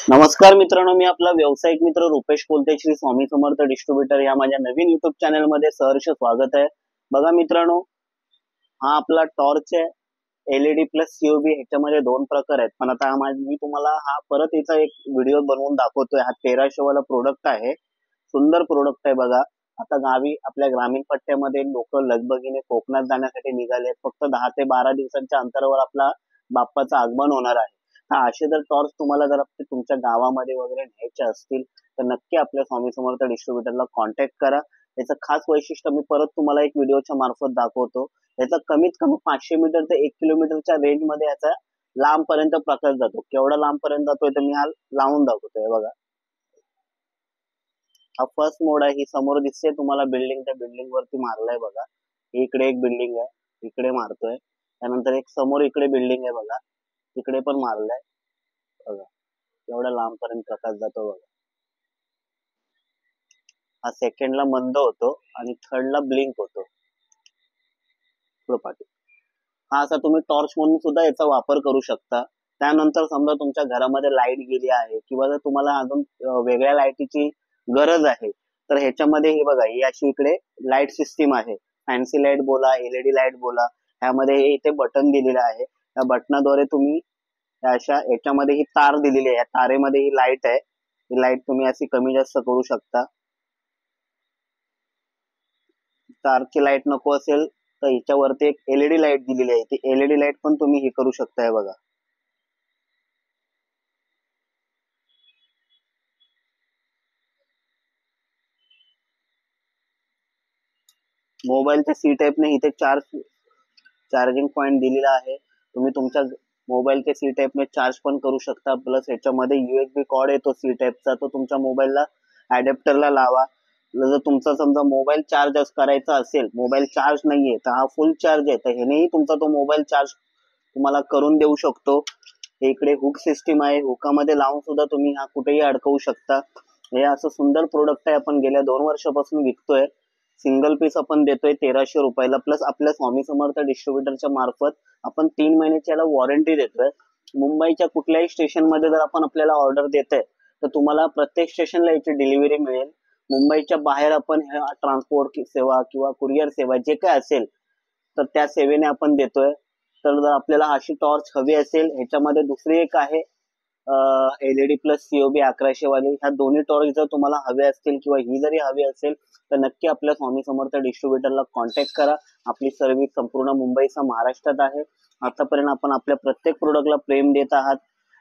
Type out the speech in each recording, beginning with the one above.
नमस्कार मित्रांनो, मी आपला व्यावसायिक मित्र रुपेश कोलते, श्री स्वामी समर्थ डिस्ट्रीब्युटर या माझ्या नवीन युट्यूब चॅनल मध्ये सहर्ष स्वागत आहे। बघा मित्रांनो, हा आपला टॉर्च आहे, एलईडी प्लस सीओबी। ह्याच्यामध्ये दोन प्रकार आहेत, पण आता मी तुम्हाला हा परत याचा एक व्हिडिओ बनवून दाखवतोय। हा 1300 वाला प्रोडक्ट आहे, सुंदर प्रोडक्ट आहे। बघा, आता गावी आपल्या ग्रामीण पट्ट्यामध्ये लोक लगबगीने कोकणात जाण्यासाठी निघाले। फक्त 10 ते 12 दिवसांच्या अंतरावर आपला बाप्पाचं आगमन होणार आहे। असे जर टॉर्च तुम्हाला जर तुमच्या गावामध्ये वगैरे न्यायचे असतील तर नक्की आपल्या स्वामी समर्थ डिस्ट्रीब्युटरला कॉन्टॅक्ट करा। याचं खास वैशिष्ट्य मी परत तुम्हाला एक व्हिडिओच्या मार्फत दाखवतो। याचा कमीत कमी 500 मीटर ते 1 किलोमीटरच्या रेंज मध्ये याचा लांब पर्यंत प्रकाश जातो। केवढा लांब पर्यंत जातोय तर मी हा लावून दाखवतोय। बघा, हा फर्स्ट मोड आहे। ही समोर दिसते तुम्हाला बिल्डिंग, त्या बिल्डिंग वरती मारलाय। बघा, इकडे एक बिल्डिंग आहे, इकडे मारतोय। त्यानंतर एक समोर इकडे बिल्डिंग आहे, बघा तिकडे पण मारलाय। बघा एवढा लांब पर्यंत प्रकाश जातो। बघा, हा सेकंडला मंद होतो आणि थर्डला ब्लिंक होतो। हा असा तुम्ही टॉर्च म्हणून सुद्धा याचा वापर करू शकता। त्यानंतर समजा तुमच्या घरामध्ये लाईट गेली आहे किंवा जर तुम्हाला अजून वेगळ्या लाईटीची गरज आहे तर ह्याच्यामध्ये हे बघा, ही अशी इकडे लाईट सिस्टीम आहे। फॅन्सी लाईट बोला, एलईडी लाईट बोला, ह्यामध्ये हे इथे बटन दिलेलं आहे। त्या बटनाद्वारे तुम्ही अशा याच्यामध्ये ही तार दिलेली आहे, या तारेमध्ये ही लाईट आहे। ही लाईट तुम्ही अशी कमी जास्त करू शकता। तारची लाईट नको असेल तर ह्याच्यावरती एक एलईडी लाईट दिलेली आहे, ती एलईडी लाईट पण तुम्ही हे करू शकताय। बघा, मोबाईलच्या सी टाईपने इथे चार्जिंग पॉइंट दिलेला आहे। तुम्ही तुमच्या मोबाईलच्या सी टाईपने चार्ज पण करू शकता। प्लस ह्याच्यामध्ये यूएसबी कॉर्ड येतो सी टाईपचा, तो तुमच्या मोबाईलला अडॅप्टरला लावा। जर तुमचा समजा मोबाईल चार्ज करायचा असेल, मोबाईल चार्ज नाहीये तर हा फुल चार्ज आहे, तर ह्यानेही तुमचा तो मोबाईल चार्ज तुम्हाला करून देऊ शकतो। इकडे हुक सिस्टीम आहे, हुकामध्ये लावून सुद्धा तुम्ही हा कुठेही अडकवू शकता। हे असं सुंदर प्रोडक्ट आहे, आपण गेल्या 2 वर्षापासून विकतोय। सिंगल पीस आपण देतोय 1300 रुपयाला। प्लस आपल्या स्वामी समर्थ डिस्ट्रीब्युटरच्या मार्फत आपण 3 महिन्याची याला वॉरंटी देतोय। मुंबईच्या कुठल्याही स्टेशन मध्ये जर आपण आपल्याला ऑर्डर देतोय तर तुम्हाला प्रत्येक स्टेशनला याची डिलिव्हरी मिळेल। मुंबईच्या बाहेर आपण ह्या ट्रान्सपोर्ट सेवा किंवा कुरिअर सेवा जे काय असेल तर त्या सेवेने आपण देतोय। तर जर आपल्याला अशी टॉर्च हवी असेल, ह्याच्यामध्ये दुसरी एक आहे एलईडी प्लस सीओबी 1100 वाली। ह्या दोन्ही टॉर्च जर तुम्हाला हवे असतील किंवा ही जरी हवी असेल तर नक्की आपल्या स्वामी समर्थ डिस्ट्रीब्युटरला कॉन्टॅक्ट करा। आपली सर्व्हिस संपूर्ण मुंबईसह महाराष्ट्रात आहे। आतापर्यंत आपण आपल्या प्रत्येक प्रोडक्टला प्रेम देत आहात,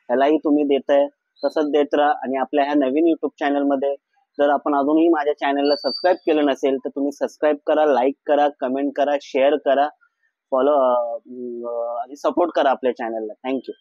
ह्यालाही तुम्ही देताय, तसंच देत राहा। आणि आपल्या ह्या नवीन युट्यूब चॅनलमध्ये जर आपण अजूनही माझ्या चॅनलला सबस्क्राईब केलं नसेल तर तुम्ही सबस्क्राईब करा, लाईक करा, कमेंट करा, शेअर करा, फॉलो आणि सपोर्ट करा आपल्या चॅनलला। थँक्यू।